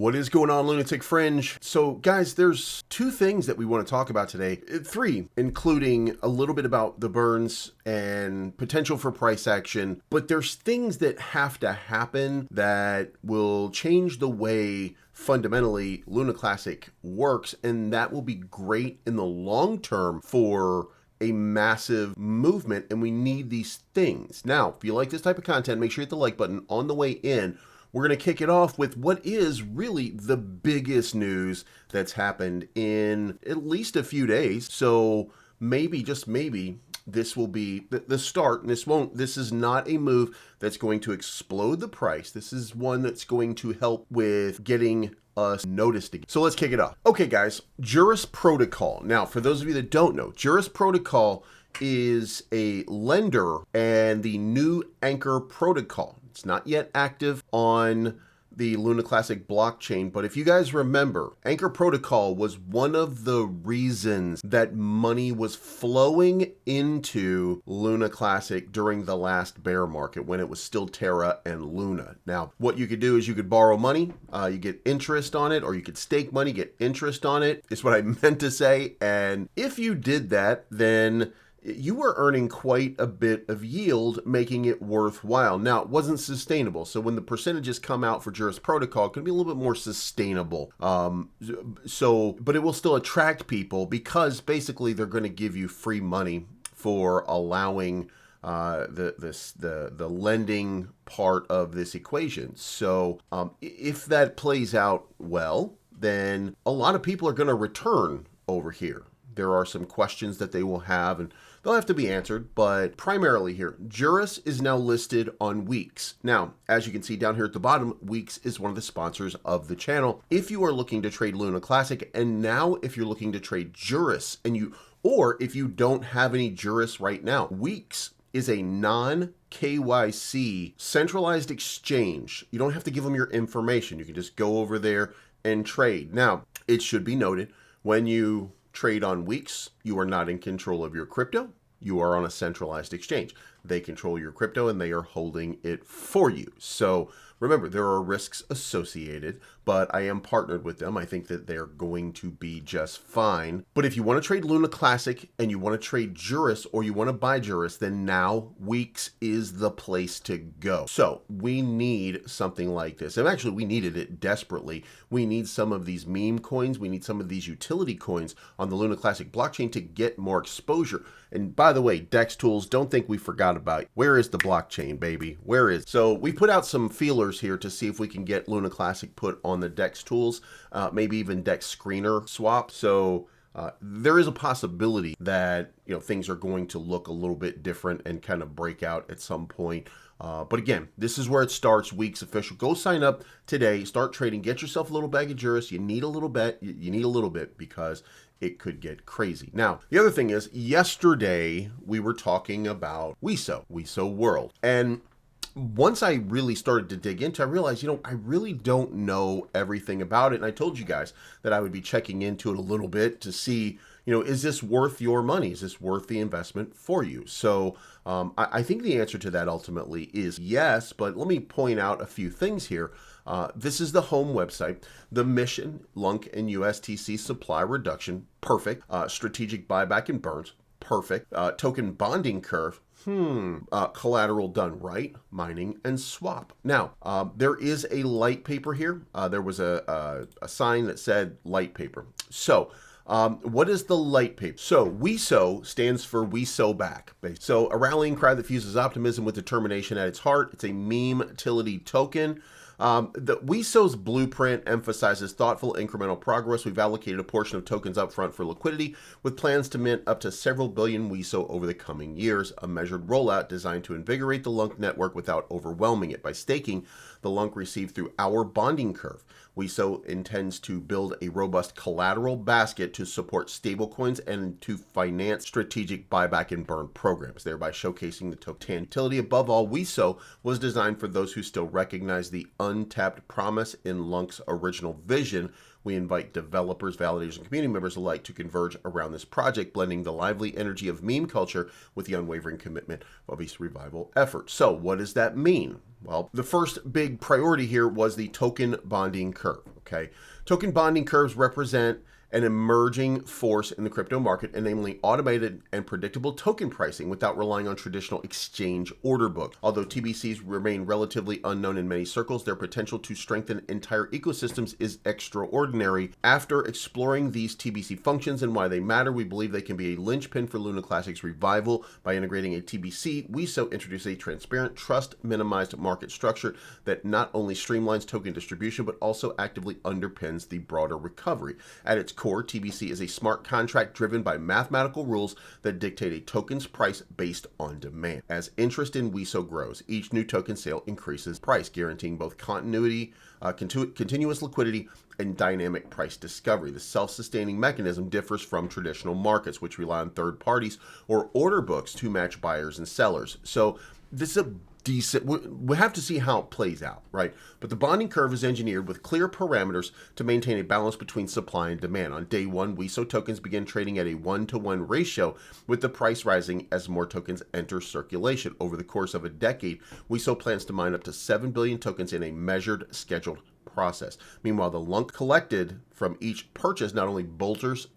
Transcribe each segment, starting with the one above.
What is going on, Lunatic Fringe? So guys, there's two things that we want to talk about today. Three, including a little bit about the burns and potential for price action. But there's things that have to happen that will change the way fundamentally Luna Classic works, and that will be great in the long term for a massive movement, and we need these things. Now, if you like this type of content, make sure you hit the like button. On the way in, we're going to kick it off with what is really the biggest news that's happened in at least a few days. So maybe, just maybe, this will be the start. And this is not a move that's going to explode the price. This is one that's going to help with getting us noticed again. So let's kick it off. Okay, guys, Juris Protocol. Now, for those of you that don't know, Juris Protocol is a lender and the new Anchor protocol. It's not yet active on the Luna Classic blockchain, but if you guys remember, Anchor Protocol was one of the reasons that money was flowing into Luna Classic during the last bear market when it was still Terra and Luna. Now, what you could do is you could borrow money, you get interest on it, or you could stake money, get interest on it, is what I meant to say. And if you did that, then you were earning quite a bit of yield, making it worthwhile. Now, it wasn't sustainable. So when the percentages come out for Juris Protocol, it can be a little bit more sustainable. But it will still attract people because basically they're going to give you free money for allowing the lending part of this equation. So if that plays out well, then a lot of people are going to return over here. There are some questions that they will have, and they'll have to be answered, but primarily here, Jurus is now listed on Weeks. Now, as you can see down here at the bottom, Weeks is one of the sponsors of the channel. If you are looking to trade Luna Classic, and now if you're looking to trade Jurus, or if you don't have any Jurus right now, Weeks is a non-KYC centralized exchange. You don't have to give them your information. You can just go over there and trade. Now, it should be noted, when you trade on Weeks, you are not in control of your crypto. You are on a centralized exchange. They control your crypto and they are holding it for you. So remember, there are risks associated, but I am partnered with them. I think that they're going to be just fine. But if you want to trade Luna Classic and you want to trade Jurus, or you want to buy Jurus, then now Weeks is the place to go. So we need something like this. And actually, we needed it desperately. We need some of these meme coins. We need some of these utility coins on the Luna Classic blockchain to get more exposure. And by the way, Dex Tools, don't think we forgot about you. Where is the blockchain, baby? Where is? So we put out some feelers here to see if we can get Luna Classic put on the Dex Tools, maybe even Dex Screener swap. So there is a possibility that things are going to look a little bit different and kind of break out at some point. But again, this is where it starts. Weeks official. Go sign up today. Start trading. Get yourself a little bag of Jurus. You need a little bit. You need a little bit because it could get crazy. Now, the other thing is, yesterday we were talking about Weso World, and once I really started to dig into it, I realized, I really don't know everything about it. And I told you guys that I would be checking into it a little bit to see, is this worth your money? Is this worth the investment for you? So I think the answer to that ultimately is yes, but let me point out a few things here. This is the home website. The mission, LUNC and USTC supply reduction, perfect. Strategic buyback and burns, perfect. Token bonding curve, collateral done right, mining and swap. Now, there is a light paper here. There was a sign that said light paper. So what is the light paper? So Weso stands for Weso back. So a rallying cry that fuses optimism with determination at its heart. It's a meme utility token. The Weso's blueprint emphasizes thoughtful incremental progress. We've allocated a portion of tokens upfront for liquidity, with plans to mint up to several billion Weso over the coming years. A measured rollout designed to invigorate the LUNC network without overwhelming it. By staking the LUNC received through our bonding curve, Weso intends to build a robust collateral basket to support stablecoins and to finance strategic buyback and burn programs, thereby showcasing the token utility. Above all, Weso was designed for those who still recognize the untapped promise in LUNC's original vision, We invite developers, validators, and community members alike to converge around this project, blending the lively energy of meme culture with the unwavering commitment of a survival effort. So what does that mean? Well, the first big priority here was the token bonding curve, okay? Token bonding curves represent an emerging force in the crypto market, and namely automated and predictable token pricing without relying on traditional exchange order books. Although TBCs remain relatively unknown in many circles, their potential to strengthen entire ecosystems is extraordinary. After exploring these TBC functions and why they matter, we believe they can be a linchpin for Luna Classic's revival. By integrating a TBC, Weso introduced a transparent, trust-minimized market structure that not only streamlines token distribution, but also actively underpins the broader recovery. At its core, TBC is a smart contract driven by mathematical rules that dictate a token's price based on demand. As interest in Weso grows, each new token sale increases price, guaranteeing both continuity, continuous liquidity, and dynamic price discovery. The self-sustaining mechanism differs from traditional markets, which rely on third parties or order books to match buyers and sellers. So this is a decent, we have to see how it plays out, right? But the bonding curve is engineered with clear parameters to maintain a balance between supply and demand. On day one, Weso tokens begin trading at a 1-to-1 ratio, with the price rising as more tokens enter circulation. Over the course of a decade, Weso plans to mine up to 7 billion tokens in a measured, scheduled process. Meanwhile, the LUNC collected from each purchase not only bolsters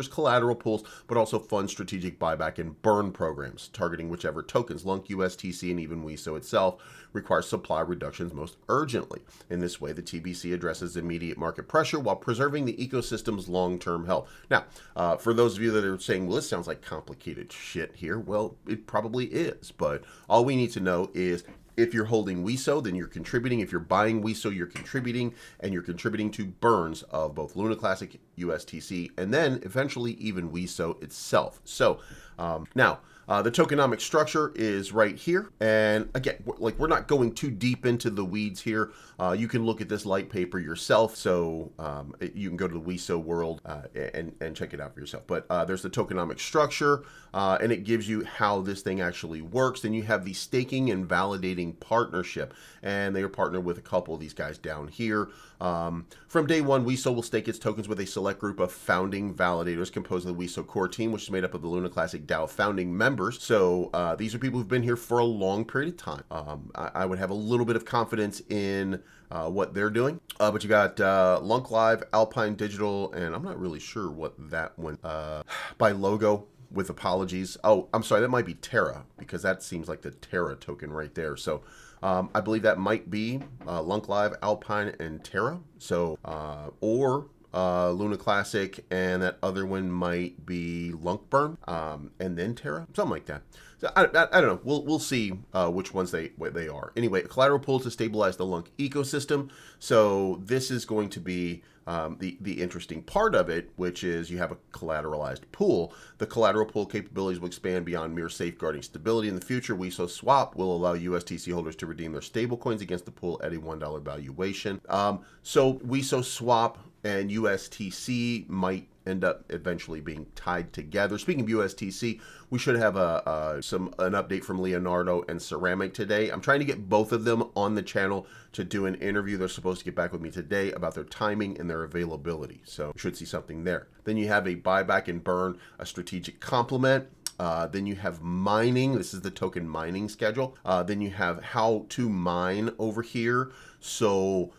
collateral pools, but also funds strategic buyback and burn programs, targeting whichever tokens, LUNC, USTC, and even Weso itself, require supply reductions most urgently. In this way, the TBC addresses immediate market pressure while preserving the ecosystem's long-term health. Now, for those of you that are saying, well, this sounds like complicated shit here, well, it probably is, but all we need to know is if you're holding Weso, then you're contributing. If you're buying Weso, you're contributing, and you're contributing to burns of both Luna Classic, USTC, and then eventually even Weso itself. So now, the tokenomic structure is right here. And again, we're not going too deep into the weeds here. You can look at this light paper yourself. So you can go to the Weso world and check it out for yourself. But there's the tokenomic structure, and it gives you how this thing actually works. Then you have the staking and validating partnership, and they are partnered with a couple of these guys down here. From day one, Weso will stake its tokens with a select group of founding validators composed of the Weso core team, which is made up of the Luna Classic DAO founding members. So these are people who've been here for a long period of time. I would have a little bit of confidence in what they're doing. But you got Lunk Live, Alpine Digital, and I'm not really sure what that one, by logo, with apologies. Oh, I'm sorry, that might be Terra, because that seems like the Terra token right there. So I believe that might be Lunk Live, Alpine, and Terra. So, or Luna Classic, and that other one might be Lunkburn, and then Terra, something like that. So I don't know. We'll see which ones they are. Anyway, a collateral pool to stabilize the Lunk ecosystem. So this is going to be the interesting part of it, which is you have a collateralized pool. The collateral pool capabilities will expand beyond mere safeguarding stability. In the future, Weso Swap will allow USTC holders to redeem their stablecoins against the pool at a $1 valuation. So Weso Swap and USTC might end up eventually being tied together. Speaking of USTC, we should have an update from Leonardo and Ceramic today. I'm trying to get both of them on the channel to do an interview. They're supposed to get back with me today about their timing and their availability. So we should see something there. Then you have a buyback and burn, a strategic complement. Then you have mining. This is the token mining schedule. Then you have how to mine over here. So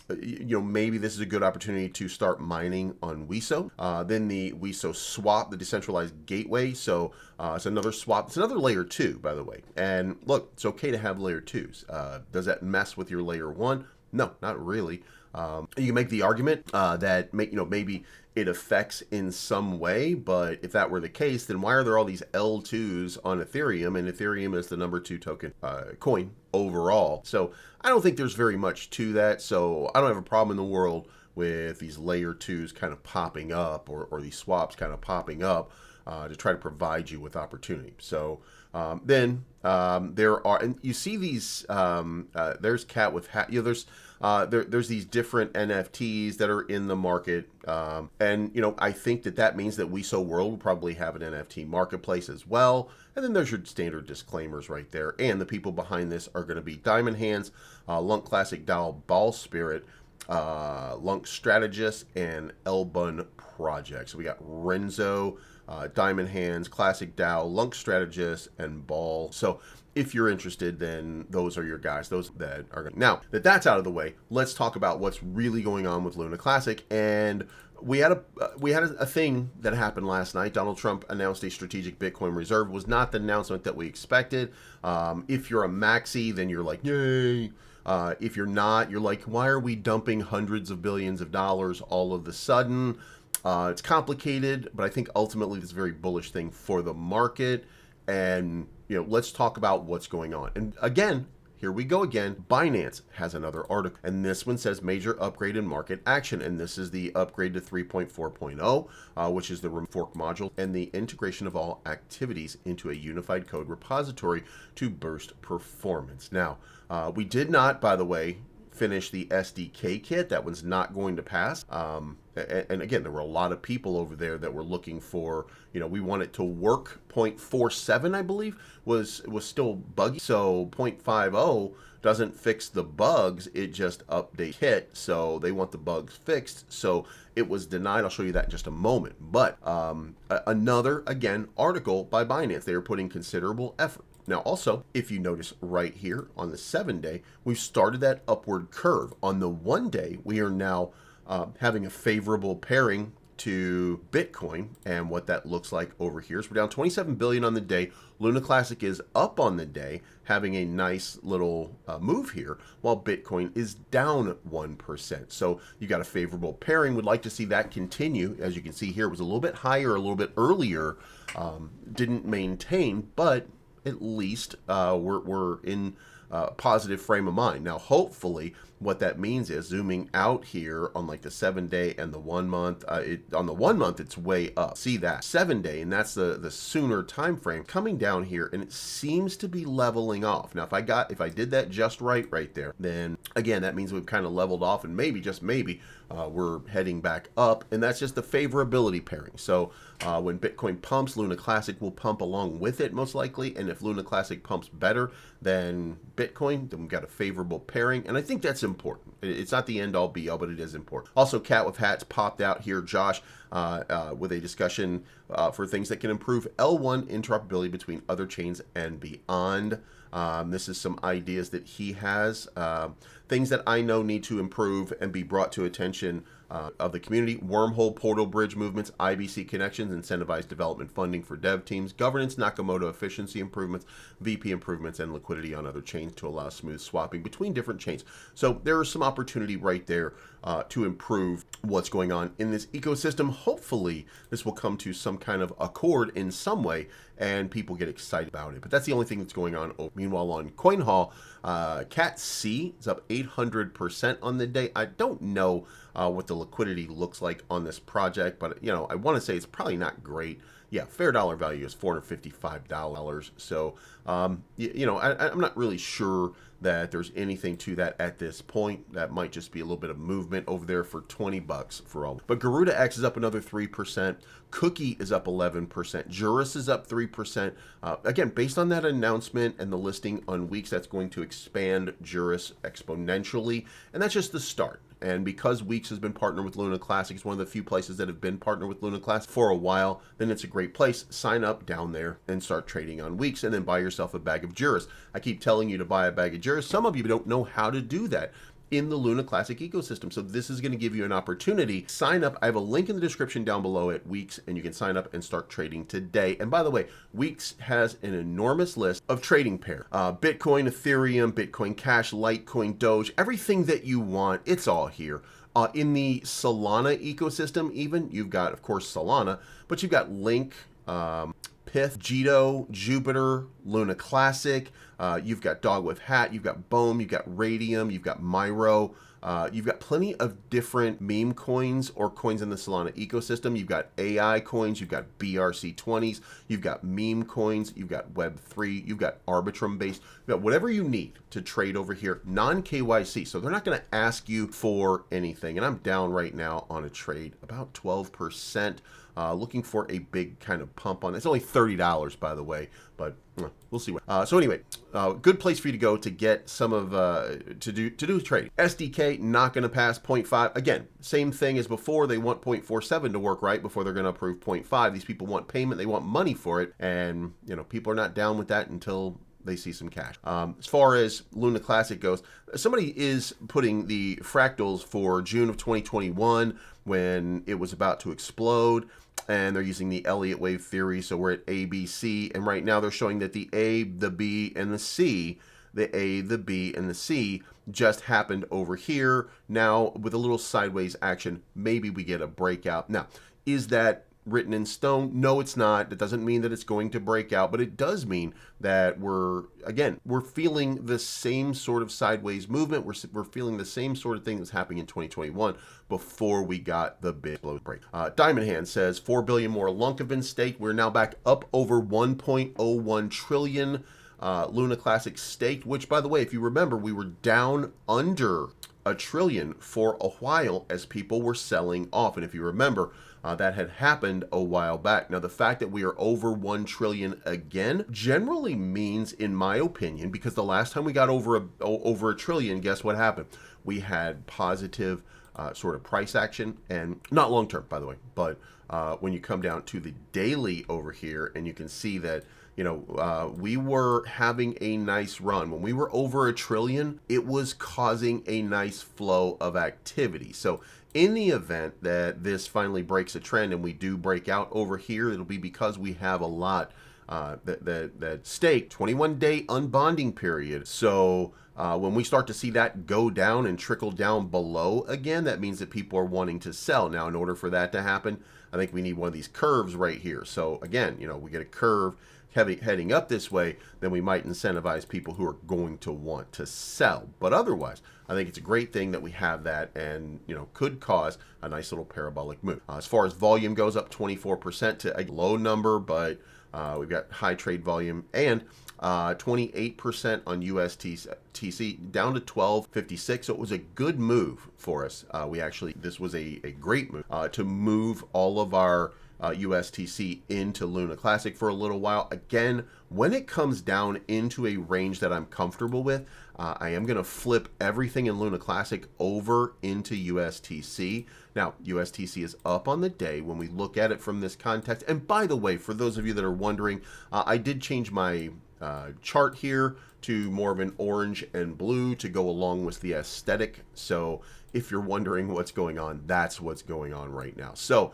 maybe this is a good opportunity to start mining on Weso. Then the Weso Swap, the decentralized gateway. So it's another swap. It's another layer 2, by the way. And look, it's okay to have layer 2s. Does that mess with your layer 1? No, not really. You can make the argument that maybe it affects in some way, but if that were the case, then why are there all these L2s on Ethereum? And Ethereum is the number 2 token coin overall. So I don't think there's very much to that. So I don't have a problem in the world with these layer 2s kind of popping up, or these swaps kind of popping up to try to provide you with opportunity. So then there are, and you see these, there's Cat with Hat, there's these different NFTs that are in the market. And I think that means that Weso World will probably have an NFT marketplace as well. And then there's your standard disclaimers right there. And the people behind this are going to be Diamond Hands, Lunk Classic DAO, Ball Spirit, Lunk Strategist, and Elbun Project. So we got Renzo, Diamond Hands, Classic Dow, Lunk Strategist, and Ball. So if you're interested, then those are your guys. Those that are going. Now that that's out of the way, let's talk about what's really going on with Luna Classic. And we had a thing that happened last night. Donald Trump announced a strategic Bitcoin reserve. It was not the announcement that we expected. If you're a maxi, then you're like, yay. If you're not, you're like, why are we dumping hundreds of billions of dollars all of a sudden? It's complicated, but I think ultimately it's a very bullish thing for the market. And, let's talk about what's going on. And again, here we go again. Binance has another article, and this one says major upgrade in market action. And this is the upgrade to 3.4.0, which is the fork module and the integration of all activities into a unified code repository to boost performance. Now, we did not, by the way, finish the SDK kit. That one's not going to pass. And again, there were a lot of people over there that were looking for, we want it to work. 0.47, I believe, was still buggy. So 0.50 doesn't fix the bugs. It just updates kit. So they want the bugs fixed. So it was denied. I'll show you that in just a moment. But another, again, article by Binance. They are putting considerable effort. Now, also, if you notice right here on the 7-day, we've started that upward curve. On the 1-day, we are now having a favorable pairing to Bitcoin, and what that looks like over here is we're down 27 billion on the day. Luna Classic is up on the day, having a nice little move here, while Bitcoin is down 1%. So you got a favorable pairing. Would like to see that continue. As you can see here, it was a little bit higher, a little bit earlier, didn't maintain, but at least we're in a positive frame of mind. Now, hopefully, what that means is zooming out here on like the 7-day and the 1 month. On the 1 month, it's way up. See that 7-day, and that's the sooner time frame coming down here, and it seems to be leveling off. Now, if I did that just right there, then again, that means we've kind of leveled off, and maybe just maybe we're heading back up, and that's just the favorability pairing. So when Bitcoin pumps, Luna Classic will pump along with it most likely, and if Luna Classic pumps better than Bitcoin, then we've got a favorable pairing, and I think that's important. It's not the end all be all, but it is important. Also, Cat with Hats popped out here, Josh, with a discussion for things that can improve L1 interoperability between other chains and beyond. This is some ideas that he has, things that I know need to improve and be brought to attention of the community. Wormhole portal bridge movements, IBC connections, incentivized development funding for dev teams, governance, Nakamoto efficiency improvements, VP improvements, and liquidity on other chains to allow smooth swapping between different chains. So there is some opportunity right there to improve what's going on in this ecosystem. Hopefully this will come to some kind of accord in some way and people get excited about it. But that's the only thing that's going on. Meanwhile, on CoinHall, Cat C is up 800% on the day. I don't know what the liquidity looks like on this project, but I want to say it's probably not great. Yeah, fair dollar value is $455. So, I'm not really sure that there's anything to that at this point. That might just be a little bit of movement over there for $20 for all. But Garuda X is up another 3%. Cookie is up 11%. Jurus is up 3%. Again, based on that announcement and the listing on Weeks, that's going to expand Jurus exponentially. And that's just the start. And because Weeks has been partnered with Luna Classic, it's one of the few places that have been partnered with Luna Classic for a while, then it's a great place. Sign up down there and start trading on Weeks, and then buy yourself a bag of Jurus. I keep telling you to buy a bag of Jurus. Some of you don't know how to do that in the Luna Classic ecosystem. So this is going to give you an opportunity. Sign up. I have a link in the description down below at Weeks, and you can sign up and start trading today. And by the way, Weeks has an enormous list of trading pair. Bitcoin, Ethereum, Bitcoin Cash, Litecoin, Doge, everything that you want, it's all here. In the Solana ecosystem even, you've got, of course, Solana, but you've got Link, Pith, Jito, Jupiter, Luna Classic, you've got Dog with Hat, you've got Bohm, you've got Radium, you've got Myro, you've got plenty of different meme coins or coins in the Solana ecosystem. You've got AI coins, you've got BRC-20s, you've got meme coins, you've got Web3, you've got Arbitrum based, you've got whatever you need to trade over here, non-KYC. So they're not going to ask you for anything. And I'm down right now on a trade about 12%. Looking for a big kind of pump on it. It's only $30, by the way, but we'll see what. So anyway, good place for you to go to get some of to do trading. SDK not going to pass 0.5. Again, same thing as before. They want 0.47 to work right before they're going to approve 0.5. These people want payment. They want money for it, and people are not down with that until they see some cash. As far as Luna Classic goes, somebody is putting the fractals for June of 2021 when it was about to explode, and they're using the Elliott wave theory. So we're at A, B, C, and right now they're showing that the A, the B, and the C, the A, the B, and the C just happened over here. Now with a little sideways action, maybe we get a breakout. Now, is that written in stone? No, it's not. That doesn't mean that it's going to break out, but it does mean that we're feeling the same sort of sideways movement. We're feeling the same sort of thing that's happening in 2021 before we got the big blow break. Diamond Hand says 4 billion more lunk have been staked. We're now back up over 1.01 trillion Luna Classic staked, which, by the way, if you remember, we were down under a trillion for a while as people were selling off. And if you remember, that had happened a while back. Now, the fact that we are over 1 trillion again generally means, in my opinion, because the last time we got over a trillion, guess what happened? We had positive sort of price action, and not long term, by the way, but when you come down to the daily over here, and you can see that we were having a nice run. When we were over a trillion, it was causing a nice flow of activity. So in the event that this finally breaks a trend and we do break out over here, it'll be because we have a lot that stake 21-day unbonding period. So when we start to see that go down and trickle down below again, that means that people are wanting to sell. Now, in order for that to happen, I think we need one of these curves right here. So again, we get a curve heading up this way, then we might incentivize people who are going to want to sell. But otherwise, I think it's a great thing that we have that, and could cause a nice little parabolic move. As far as volume goes, up 24% to a low number, but we've got high trade volume, and 28% on USTC, down to 1256. So it was a good move for us. This was a great move to move all of our USTC into Luna Classic for a little while. Again, when it comes down into a range that I'm comfortable with, I am going to flip everything in Luna Classic over into USTC. Now, USTC is up on the day when we look at it from this context. And by the way, for those of you that are wondering, I did change my chart here to more of an orange and blue to go along with the aesthetic. So if you're wondering what's going on, that's what's going on right now. So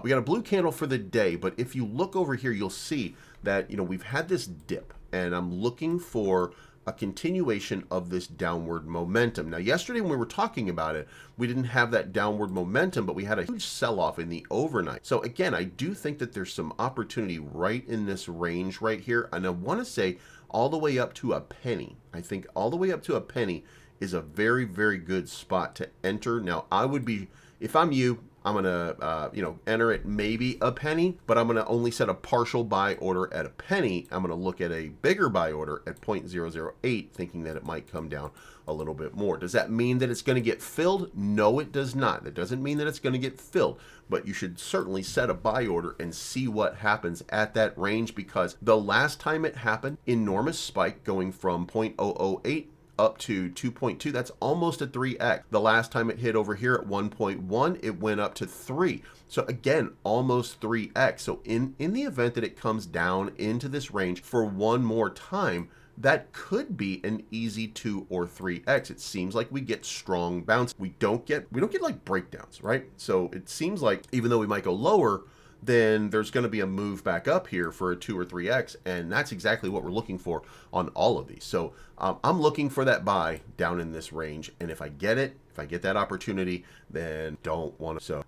we got a blue candle for the day, but if you look over here, you'll see that we've had this dip, and I'm looking for a continuation of this downward momentum. Now, yesterday when we were talking about it, we didn't have that downward momentum, but we had a huge sell-off in the overnight. So again, I do think that there's some opportunity right in this range right here, and I want to say all the way up to a penny. I think all the way up to a penny is a very, very good spot to enter. Now, I would be, if I'm you, I'm going to, enter it maybe a penny, but I'm going to only set a partial buy order at a penny. I'm going to look at a bigger buy order at 0.008, thinking that it might come down a little bit more. Does that mean that it's going to get filled? No, it does not. That doesn't mean that it's going to get filled, but you should certainly set a buy order and see what happens at that range, because the last time it happened, enormous spike going from 0.008 up to 2.2, that's almost a 3x. The last time it hit over here at 1.1, it went up to 3. So again, almost 3x. So in the event that it comes down into this range for one more time, that could be an easy 2 or 3x. It seems like we get strong bounce. We don't get like breakdowns, right? So it seems like even though we might go lower, then there's going to be a move back up here for a 2 or 3x, and that's exactly what we're looking for on all of these. So I'm looking for that buy down in this range, and if I get it, if I get that opportunity, then don't want to. So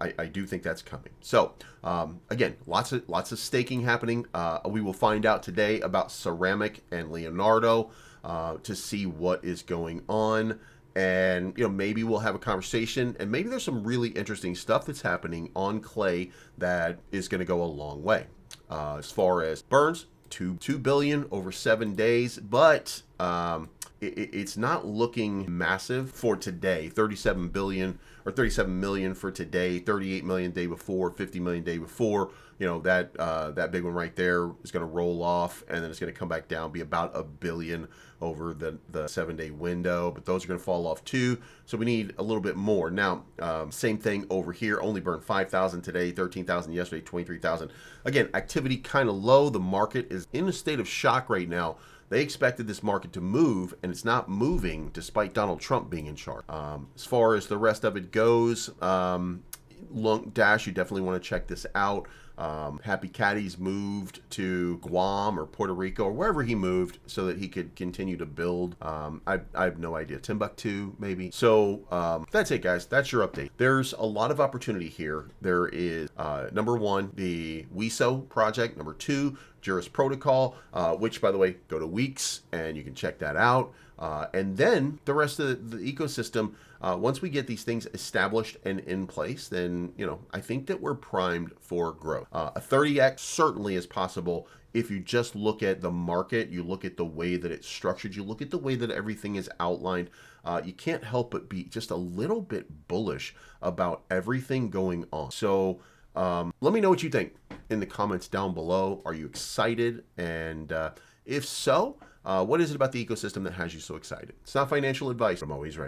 I do think that's coming. So again, lots of staking happening. We will find out today about Ceramic and Leonardo to see what is going on. And maybe we'll have a conversation, and maybe there's some really interesting stuff that's happening on Clay that is going to go a long way. As far as burns, 2 billion over 7 days, but It's not looking massive for today. 37 billion or 37 million for today, 38 million day before, 50 million day before. You know, that big one right there is going to roll off, and then it's going to come back down, be about a billion over the 7-day window. But those are going to fall off too. So we need a little bit more. Now, same thing over here. Only burned 5,000 today, 13,000 yesterday, 23,000. Again, activity kind of low. The market is in a state of shock right now. They expected this market to move, and it's not moving despite Donald Trump being in charge. As far as the rest of it goes, Dash, you definitely want to check this out. Happy Caddy's moved to Guam or Puerto Rico or wherever he moved so that he could continue to build. I have no idea. Timbuktu, maybe. So that's it, guys. That's your update. There's a lot of opportunity here. There is, number one, the Weso project. Number two, Jurus protocol, which, by the way, go to Weeks and you can check that out. And then the rest of the ecosystem, once we get these things established and in place, then, you know, I think that we're primed for growth. A 30x certainly is possible if you just look at the market, you look at the way that it's structured, you look at the way that everything is outlined. You can't help but be just a little bit bullish about everything going on. So let me know what you think in the comments down below. Are you excited? And if so, what is it about the ecosystem that has you so excited? It's not financial advice. I'm always right.